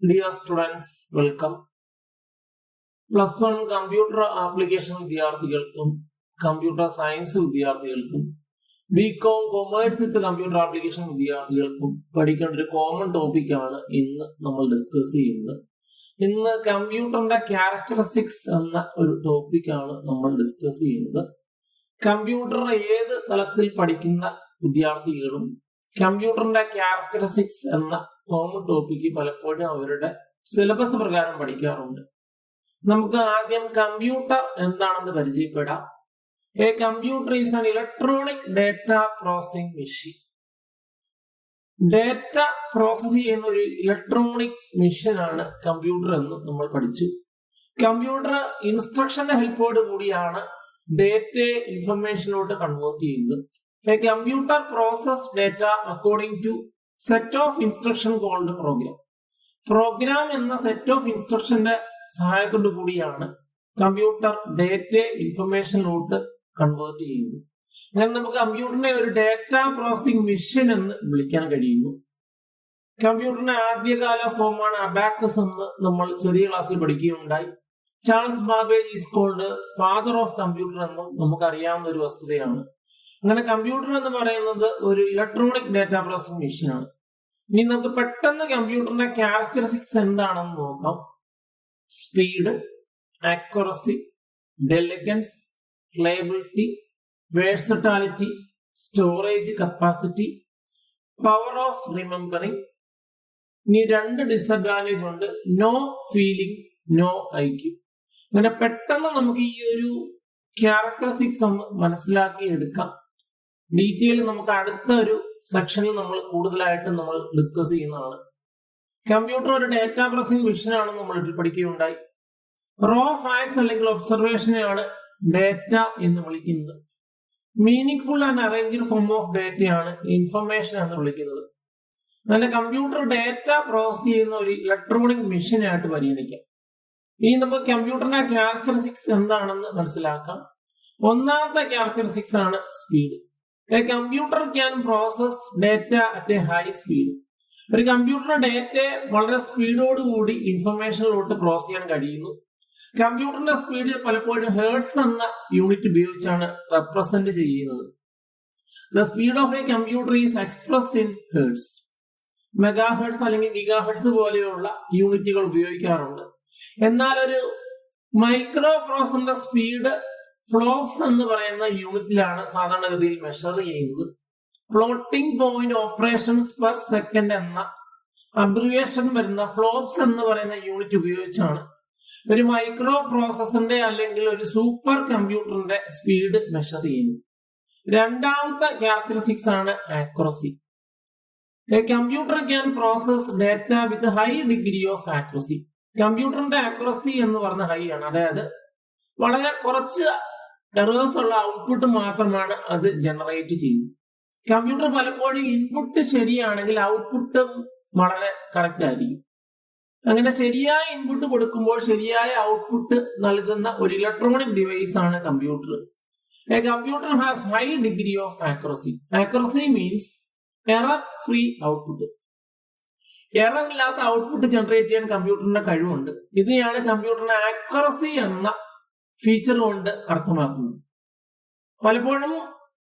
Dear students, welcome. +1 computer application വിദ്യാർത്ഥികൾക്കും computer science വിദ്യാർത്ഥികൾക്കും BCom commerce with computer application വിദ്യാർത്ഥികൾക്കും പഠിക്കേണ്ട ഒരു കോമൺ ടോപ്പിക്കാണ് ഇന്ന് നമ്മൾ ഡിസ്കസ് ചെയ്യുന്നത്. ഇന്ന് കമ്പ്യൂട്ടറിന്റെ ക്യാരക്ടറിസ്റ്റിക്സ് എന്ന ഒരു ടോപ്പിക്കാണ് നമ്മൾ ഡിസ്കസ് ചെയ്യുന്നത്. കമ്പ്യൂട്ടർ ഏത് തലത്തിൽ പഠിക്കുന്ന വിദ്യാർത്ഥികളും കമ്പ്യൂട്ടറിന്റെ ക്യാരക്ടറിസ്റ്റിക്സ് എന്ന കോമൺ ടോപ്പിക്ക് പലപ്പോഴും അവരുടെ സിലബസ് പ്രകാരം പഠിക്കാറുണ്ട്. നമുക്ക് ആദ്യം കമ്പ്യൂട്ടർ എന്താണെന്ന് പരിചയപ്പെടാം. A computer is an electronic data processing machine. Data process ചെയ്യുന്ന ഒരു ഇലക്ട്രോണിക് മെഷീനാണ് കമ്പ്യൂട്ടർ എന്ന് നമ്മൾ പഠിച്ചു. കമ്പ്യൂട്ടർ ഇൻസ്ട്രക്ഷന്റെ ഹെൽപ്പോട് കൂടിയാണ് ഡേറ്റയെ ഇൻഫർമേഷനിലോട്ട് കൺവേർട്ട് ചെയ്യുന്നത്. A computer process data according to set of instruction called program. Program എന്ന സെറ്റ് ഓഫ് ഇൻസ്ട്രക്ഷന്റെ സഹായത്തോടു കൂടിയാണ് കമ്പ്യൂട്ടർ ഡേറ്റയെ ഇൻഫർമേഷനിലോട്ട് കൺവേർട്ട് ചെയ്യുന്നത്. അങ്ങനെ നമുക്ക് കമ്പ്യൂട്ടറിനെ ഒരു ഡേറ്റ പ്രോസസിംഗ് മെഷീൻ എന്ന് വിളിക്കാൻ കഴിയുന്നു. കമ്പ്യൂട്ടറിന്റെ ആദ്യകാല ഫോമാണ് അബാക്കസ് എന്ന് നമ്മൾ ചെറിയ ക്ലാസ്സിൽ പഠിക്കുകയുണ്ടായി. Charles Babbage is called father of computer എന്നും നമുക്കറിയാവുന്ന ഒരു വസ്തുതയാണ്. അങ്ങനെ കമ്പ്യൂട്ടർ എന്ന് പറയുന്നത് ഒരു ഇലക്ട്രോണിക് ഡേറ്റ പ്രോസസിംഗ് മെഷീനാണ്. ഇനി നമുക്ക് പെട്ടെന്ന് കമ്പ്യൂട്ടറിന്റെ ക്യാരക്ടറിസ്റ്റിക്സ് എന്താണെന്ന് നോക്കാം. Speed, accuracy, ഡെലിഗൻസ്, reliability, versatility, storage capacity, power of remembering. ഇനി 2 ഡിസഡ്വാൻറ്റേജ് ഉണ്ട്: നോ ഫീലിംഗ്, നോ ഐക്യു. അങ്ങനെ പെട്ടെന്ന് നമുക്ക് ഈ ഒരു ക്യാരക്ടറിസ്റ്റിക്സ് ഒന്ന് മനസ്സിലാക്കി എടുക്കാം. ഡീറ്റെയിൽ നമുക്ക് അടുത്ത ഒരു സെക്ഷനിൽ നമ്മൾ കൂടുതലായിട്ട് നമ്മൾ ഡിസ്കസ് ചെയ്യുന്നതാണ്. കമ്പ്യൂട്ടർ ഒരു ഡേറ്റ പ്രോസസിംഗ് മെഷീനാണെന്ന് നമ്മൾ പഠിക്കുകയുണ്ടായി. റോ ഫാക്ട്സ് അല്ലെങ്കിൽ ഒബ്സർവേഷനെയാണ് ഡേറ്റ എന്ന് വിളിക്കുന്നത്. Meaning full and arranged form of ഡേറ്റയാണ് ഇൻഫർമേഷൻ എന്ന് വിളിക്കുന്നത്. അങ്ങനെ കമ്പ്യൂട്ടർ ഡേറ്റ പ്രോസസ് ചെയ്യുന്ന ഒരു ഇലക്ട്രോണിക് മെഷീനായിട്ട് പരിഗണിക്കാം. ഇനി നമുക്ക് കമ്പ്യൂട്ടറിന്റെ ക്യാരക്ടറിസ്റ്റിക്സ് എന്താണെന്ന് മനസ്സിലാക്കാം. ഒന്നാമത്തെ ക്യാരക്ടറിസ്റ്റിക്സ് ആണ് speed. A computer can process data at A high speed. ഒരു കമ്പ്യൂട്ടറിന്റെ ഡേറ്റയെ വളരെ സ്പീഡോടുകൂടി ഇൻഫർമേഷനിലോട്ട് പ്രോസസ് ചെയ്യാൻ കഴിയുന്നു. കമ്പ്യൂട്ടറിന്റെ സ്പീഡ് പലപ്പോഴും ഹേർട്സ് എന്ന യൂണിറ്റ് ഉപയോഗിച്ചാണ് റെപ്രസെന്റ് ചെയ്യുന്നത്. The speed of a computer is expressed in hertz. Mega hertz അല്ലെങ്കിൽ ഗിഗാ ഹേർട്സ് പോലെയുള്ള യൂണിറ്റുകൾ ഉപയോഗിക്കാറുണ്ട്. എന്നാൽ ഒരു മൈക്രോ പ്രോസസറിന്റെ സ്പീഡ് ഫ്ലോപ്സ് എന്ന് പറയുന്ന യൂണിറ്റിലാണ് സാധാരണഗതിയിൽ മെഷർ ചെയ്യുന്നത്. Floating point operations per second എന്ന അബ്രിവിയേഷൻ വരുന്ന ഫ്ലോപ്സ് എന്ന് പറയുന്ന യൂണിറ്റ് ഉപയോഗിച്ചാണ് ഒരു മൈക്രോ പ്രോസസറിന്റെ അല്ലെങ്കിൽ ഒരു സൂപ്പർ കമ്പ്യൂട്ടറിന്റെ സ്പീഡ് മെഷർ ചെയ്യുന്നത്. രണ്ടാമത്തെ ക്യാരക്ടറിസ്റ്റിക്സ് ആണ് accuracy. A computer can process data with high degree of accuracy. കമ്പ്യൂട്ടറിന്റെ ആക്യുറസി എന്ന് പറഞ്ഞ ഹൈ ആണ്. അതായത് വളരെ കുറച്ച് എറേഴ്സ് ഉള്ള ഔട്ട്പുട്ട് മാത്രമാണ് അത് ജനറേറ്റ് ചെയ്യുന്നത്. കമ്പ്യൂട്ടർ പലപ്പോഴും ഇൻപുട്ട് ശരിയാണെങ്കിൽ ഔട്ട്പുട്ടും വളരെ കറക്റ്റ് ആയിരിക്കും. അങ്ങനെ ശരിയായ ഇൻപുട്ട് കൊടുക്കുമ്പോൾ ശരിയായ ഔട്ട്പുട്ട് നൽകുന്ന ഒരു ഇലക്ട്രോണിക് ഡിവൈസ് ആണ് computer. A computer has high degree of accuracy. Accuracy means error free output. Error ഇല്ലാത്ത ഔട്ട്പുട്ട് ജനറേറ്റ് ചെയ്യാൻ കമ്പ്യൂട്ടറിന്റെ കഴിവുണ്ട്. ഇതിനെയാണ് കമ്പ്യൂട്ടറിന്റെ ആക്യുറസി എന്ന ഫീച്ചർ കൊണ്ട് അർത്ഥമാക്കുന്നത്. പലപ്പോഴും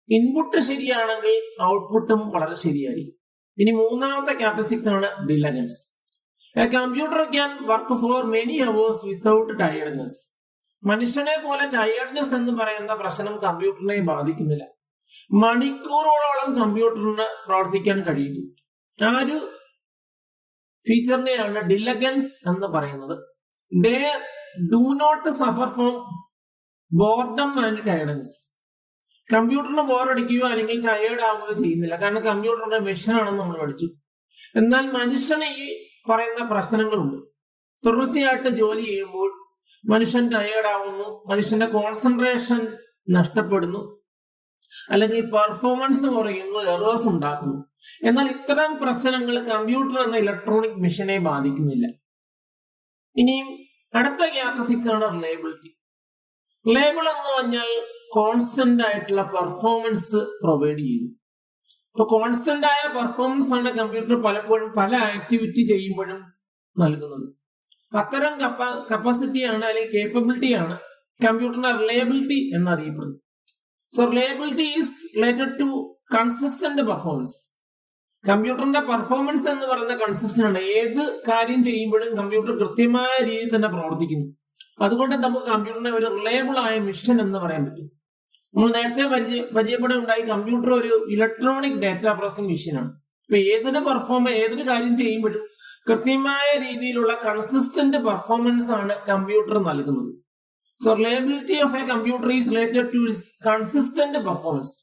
ഇൻപുട്ട് ശരിയാണെങ്കിൽ ഔട്ട്പുട്ടും വളരെ ശരിയായിരിക്കും. ഇനി മൂന്നാമത്തെ ക്യാരക്ടറിസ്റ്റിക്സ് ആണ് diligence. A computer can work for many hours without tiredness. മനുഷ്യനെ പോലെ ടയർഡ്നെസ് എന്ന് പറയുന്ന പ്രശ്നം കമ്പ്യൂട്ടറിനെ ബാധിക്കുന്നില്ല. മണിക്കൂറുകളോളം കമ്പ്യൂട്ടറിന് പ്രവർത്തിക്കാൻ കഴിയുന്നു. ആ ഒരു ഫീച്ചറിനെയാണ് ഡിലഗൻസ് എന്ന് പറയുന്നത്. They do not suffer from boredom and tiredness. കമ്പ്യൂട്ടറിന് ബോറടിക്കുകയോ അല്ലെങ്കിൽ ടയേർഡ് ആവുകയോ ചെയ്യുന്നില്ല. കാരണം കമ്പ്യൂട്ടറിന്റെ മെഷീനാണെന്ന് നമ്മൾ പഠിച്ചു. എന്നാൽ മനുഷ്യന് ഈ പറയുന്ന പ്രശ്നങ്ങളുണ്ട്. തുടർച്ചയായിട്ട് ജോലി ചെയ്യുമ്പോൾ മനുഷ്യൻ ടയേർഡ് ആവുന്നു, മനുഷ്യന്റെ കോൺസെൻട്രേഷൻ നഷ്ടപ്പെടുന്നു, അല്ലെങ്കിൽ പെർഫോമൻസ് കുറയുന്നു, എറേഴ്സ് ഉണ്ടാക്കുന്നു. എന്നാൽ ഇത്തരം പ്രശ്നങ്ങൾ കമ്പ്യൂട്ടർ എന്ന ഇലക്ട്രോണിക് മെഷീനെ ബാധിക്കുന്നില്ല. ഇനിയും അടുത്ത ക്യാരക്ടറിസ്റ്റിക്സ് ആണ് റിലയബിലിറ്റി. റിലയബിൾ എന്ന് പറഞ്ഞാൽ കോൺസ്റ്റന്റ് ആയിട്ടുള്ള പെർഫോമൻസ് പ്രൊവൈഡ് ചെയ്യുന്നു. ഇപ്പൊ കോൺസ്റ്റന്റ് ആയ പെർഫോമൻസ് ആണ് കമ്പ്യൂട്ടർ പലപ്പോഴും പല ആക്ടിവിറ്റി ചെയ്യുമ്പോഴും നൽകുന്നത്. അത്തരം കപ്പാസിറ്റിയാണ് അല്ലെങ്കിൽ കേപ്പബിലിറ്റിയാണ് കമ്പ്യൂട്ടറിന്റെ റിലയബിലിറ്റി എന്നറിയപ്പെടുന്നത്. So reliability is related to consistent performance. കമ്പ്യൂട്ടറിന്റെ പെർഫോമൻസ് എന്ന് പറയുന്ന കൺസിസ്റ്റന്റ് ആണ്. ഏത് കാര്യം ചെയ്യുമ്പോഴും കമ്പ്യൂട്ടർ കൃത്യമായ രീതിയിൽ തന്നെ പ്രവർത്തിക്കുന്നു. അതുകൊണ്ട് നമുക്ക് കമ്പ്യൂട്ടറിനെ ഒരു റിലയബിൾ ആയ മിഷൻ എന്ന് പറയാൻ പറ്റും. നമ്മൾ നേരത്തെ പരിചയപ്പെടുകയുണ്ടായി, കമ്പ്യൂട്ടർ ഒരു ഇലക്ട്രോണിക് ഡാറ്റ പ്രോസസിംഗ് മെഷീനാണ്. ഇപ്പൊ ഏതൊരു കാര്യം ചെയ്യുമ്പോഴും കൃത്യമായ രീതിയിലുള്ള കൺസിസ്റ്റന്റ് പെർഫോമൻസ് ആണ് കമ്പ്യൂട്ടർ നൽകുന്നത്. So reliability of a computer is related to consistent performance.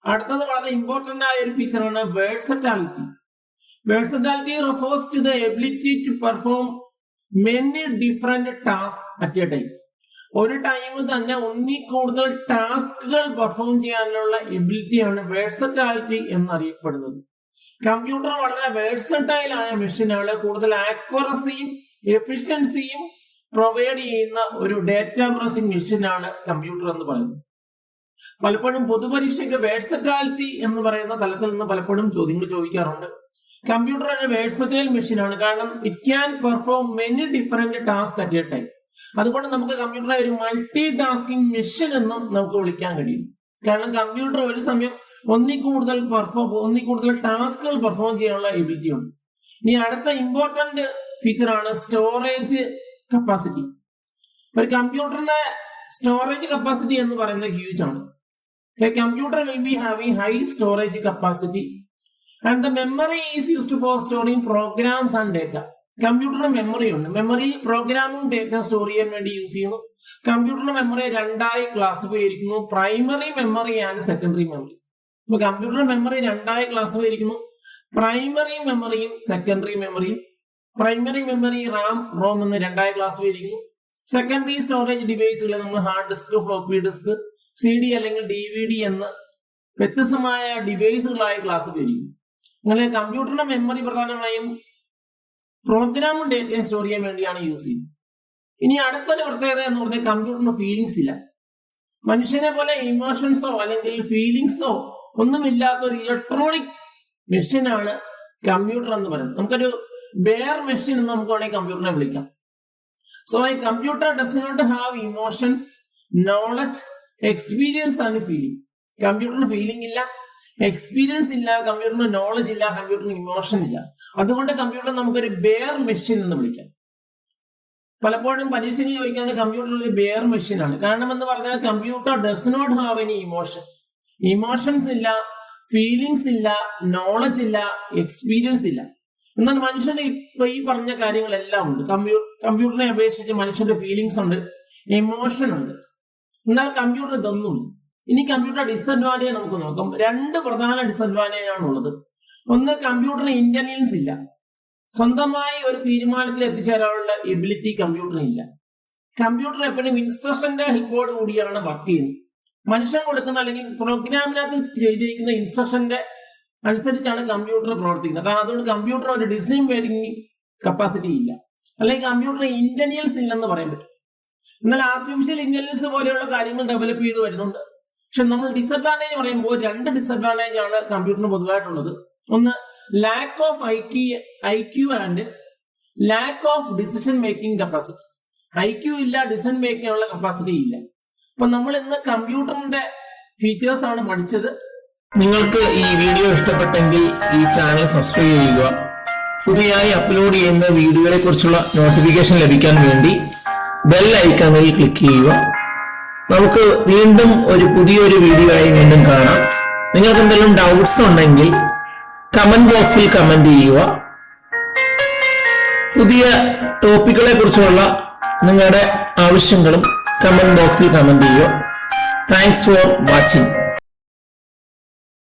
അടുത്തത് വളരെ ഇമ്പോർട്ടന്റ് ആയ ഒരു ഫീച്ചറാണ് versatility. Versatility refers to the ability to perform many different task at a time. ഒരു ടൈമിൽ തന്നെ ഒന്നിൽ കൂടുതൽ ടാസ്കുകൾ പെർഫോം ചെയ്യാനുള്ള എബിലിറ്റിയാണ് വേഴ്സറ്റാലിറ്റി എന്നറിയപ്പെടുന്നത്. കമ്പ്യൂട്ടർ വളരെ വേഴ്സറ്റൈൽ ആയ മെഷീനാണ്. കൂടുതൽ ആക്യുറസിയും എഫിഷ്യൻസിയും പ്രൊവൈഡ് ചെയ്യുന്ന ഒരു ഡാറ്റ പ്രോസസിംഗ് മെഷീനാണ് കമ്പ്യൂട്ടർ എന്ന് പറയുന്നത്. പലപ്പോഴും പൊതുപരീക്ഷയ്ക്ക് വേഴ്സറ്റാലിറ്റി എന്ന് പറയുന്ന തലത്തിൽ നിന്ന് പലപ്പോഴും ചോദ്യങ്ങൾ ചോദിക്കാറുണ്ട്. കമ്പ്യൂട്ടർ ഒരു വേഴ്സറ്റൈൽ മെഷീനാണ്, കാരണം it can perform many different task at a time. അതുകൊണ്ട് നമുക്ക് കമ്പ്യൂട്ടറെ ഒരു മൾട്ടി ടാസ്കിംഗ് മെഷീൻ എന്നും നമുക്ക് വിളിക്കാൻ കഴിയും. കാരണം കമ്പ്യൂട്ടർ ഒരു സമയം ഒന്നിൽ കൂടുതൽ ടാസ്കുകൾ പെർഫോം ചെയ്യാനുള്ള എബിലിറ്റി ഉണ്ട്. ഇനി അടുത്ത ഇമ്പോർട്ടന്റ് ഫീച്ചറാണ് സ്റ്റോറേജ് കപ്പാസിറ്റി. ഒരു കമ്പ്യൂട്ടറിന്റെ സ്റ്റോറേജ് കപ്പാസിറ്റി എന്ന് പറയുന്നത് ഹ്യൂജ് ആണ്. Computer will be having high storage capacity and the memory is used for storing programs and data. കമ്പ്യൂട്ടറിന് മെമ്മറി ഉണ്ട്. മെമ്മറി പ്രോഗ്രാമിംഗ് ഡേറ്റ സ്റ്റോർ ചെയ്യാൻ വേണ്ടി യൂസ് ചെയ്യുന്നു. കമ്പ്യൂട്ടറിന്റെ മെമ്മറി രണ്ടായി ക്ലാസിഫൈ ചെയ്തിരിക്കുന്നു, primary memory and secondary memory. ഇപ്പൊ കമ്പ്യൂട്ടറിന്റെ മെമ്മറി രണ്ടായി ക്ലാസിഫൈ ചെയ്തിരിക്കുന്നു, പ്രൈമറി മെമ്മറിയും സെക്കൻഡറി മെമ്മറിയും. പ്രൈമറി മെമ്മറി റോം എന്ന് രണ്ടായി ക്ലാസിഫൈ ചെയ്തിരിക്കുന്നു. സെക്കൻഡറി സ്റ്റോറേജ് ഡിവൈസുകൾ നമ്മൾ hard disk, floppy disk, CD അല്ലെങ്കിൽ DVD എന്ന് വ്യത്യസ്തമായ ഡിവൈസുകളായി ക്ലാസിഫൈ ചെയ്തിരിക്കുന്നു. അങ്ങനെ കമ്പ്യൂട്ടറിന്റെ മെമ്മറി പ്രധാനമായും പ്രോഗ്രാമും ഡേറ്റയും സ്റ്റോർ ചെയ്യാൻ വേണ്ടിയാണ് യൂസ് ചെയ്യുന്നത്. ഇനി അടുത്തൊരു പ്രത്യേകത എന്ന് പറഞ്ഞാൽ കമ്പ്യൂട്ടറിന് ഫീലിംഗ്സ് ഇല്ല. മനുഷ്യനെ പോലെ ഇമോഷൻസോ അല്ലെങ്കിൽ ഫീലിംഗ്സോ ഒന്നുമില്ലാത്ത ഒരു ഇലക്ട്രോണിക് മെഷീനാണ് കമ്പ്യൂട്ടർ എന്ന് പറയുന്നത്. നമുക്കൊരു ബെയർ മെഷീൻ എന്ന് നമുക്ക് വേണമെങ്കിൽ കമ്പ്യൂട്ടറിനെ വിളിക്കാം. So a computer does not have emotions, knowledge, experience and feeling. കമ്പ്യൂട്ടറിന് ഫീലിംഗ് ഇല്ല, എക്സ്പീരിയൻസ് ഇല്ല, കമ്പ്യൂട്ടറിന് നോളജ് ഇല്ല, കമ്പ്യൂട്ടറിന് ഇമോഷൻ ഇല്ല. അതുകൊണ്ട് കമ്പ്യൂട്ടർ നമുക്കൊരു ബെയർ മെഷീൻ എന്ന് വിളിക്കാം. പലപ്പോഴും പരീക്ഷയ്ക്ക് ചോദിക്കുന്നത് കമ്പ്യൂട്ടർ ഒരു ബെയർ മെഷീൻ ആണ്. കാരണം എന്ന് പറഞ്ഞാൽ computer does not have any emotion. Emotions ഇല്ല, ഫീലിംഗ്സ് ഇല്ല, നോളജ് ഇല്ല, എക്സ്പീരിയൻസ് ഇല്ല. എന്നാൽ മനുഷ്യന് ഇപ്പൊ ഈ പറഞ്ഞ കാര്യങ്ങളെല്ലാം ഉണ്ട്. കമ്പ്യൂട്ടറിനെ അപേക്ഷിച്ച് മനുഷ്യന്റെ ഫീലിംഗ്സ് ഉണ്ട്, ഇമോഷൻ ഉണ്ട്. എന്നാൽ കമ്പ്യൂട്ടർ ഇതൊന്നുമില്ല. ഇനി കമ്പ്യൂട്ടർ ഡിസഡ്വാൻറ്റേജ് നമുക്ക് നോക്കാം. രണ്ട് പ്രധാന ഡിസഡ്വാൻറ്റേജ് ആണുള്ളത്. ഒന്ന്, കമ്പ്യൂട്ടറിന് ഇന്റലിജൻസ് ഇല്ല. സ്വന്തമായി ഒരു തീരുമാനത്തിൽ എത്തിച്ചേരാനുള്ള എബിലിറ്റി കമ്പ്യൂട്ടറിന് ഇല്ല. കമ്പ്യൂട്ടർ എപ്പോഴും ഇൻസ്ട്രക്ഷന്റെ ഹെൽപ്പോട് കൂടിയാണ് വർക്ക് ചെയ്യുന്നത്. മനുഷ്യൻ കൊടുക്കുന്ന അല്ലെങ്കിൽ പ്രോഗ്രാമിനകത്ത് ചെയ്തിരിക്കുന്ന ഇൻസ്ട്രക്ഷന്റെ അനുസരിച്ചാണ് കമ്പ്യൂട്ടർ പ്രവർത്തിക്കുന്നത്. അതുകൊണ്ട് കമ്പ്യൂട്ടർ ഒരു ഡിസിഷൻ മേക്കിംഗ് കപ്പാസിറ്റി ഇല്ല, അല്ലെങ്കിൽ കമ്പ്യൂട്ടറിന് ഇന്റലിജൻസ് ഇല്ലെന്ന് പറയാൻ പറ്റും. എന്നാൽ ആർട്ടിഫിഷ്യൽ ഇന്റലിജൻസ് പോലെയുള്ള കാര്യങ്ങൾ ഡെവലപ്പ് ചെയ്ത് വരുന്നുണ്ട്. പക്ഷെ നമ്മൾ ഡിസഡ്വാൻറ്റേജ് പറയുമ്പോൾ രണ്ട് ഡിസഡ്വാൻറ്റേജ് ആണ് കമ്പ്യൂട്ടറിന് പൊതുവായിട്ടുള്ളത്. ഒന്ന്, lack of IQ and lack of decision making capacity. IQ ഇല്ല, ഡിസിഷൻ മേക്കിംഗ് ഉള്ള കപ്പാസിറ്റി ഇല്ല. അപ്പൊ നമ്മൾ ഇന്ന് കമ്പ്യൂട്ടറിന്റെ ഫീച്ചേഴ്സ് ആണ് പഠിച്ചത്. നിങ്ങൾക്ക് ഈ വീഡിയോ ഇഷ്ടപ്പെട്ടെങ്കിൽ ഈ ചാനൽ സബ്സ്ക്രൈബ് ചെയ്യുക. പുതിയതായി അപ്ലോഡ് ചെയ്യുന്ന വീഡിയോകളെ കുറിച്ചുള്ള നോട്ടിഫിക്കേഷൻ ലഭിക്കാൻ വേണ്ടി ബെൽ ഐക്കണിൽ ക്ലിക്ക് ചെയ്യുക. നമുക്ക് വീണ്ടും പുതിയൊരു വീഡിയോ ആയി വീണ്ടും കാണാം. നിങ്ങൾക്ക് എന്തെങ്കിലും ഡൗട്ട്സ് ഉണ്ടെങ്കിൽ കമന്റ് ബോക്സിൽ കമന്റ് ചെയ്യുക. പുതിയ ടോപ്പിക്കുകളെ കുറിച്ചുള്ള നിങ്ങളുടെ ആവശ്യങ്ങളും കമന്റ് ബോക്സിൽ കമന്റ് ചെയ്യുക. Thanks for watching.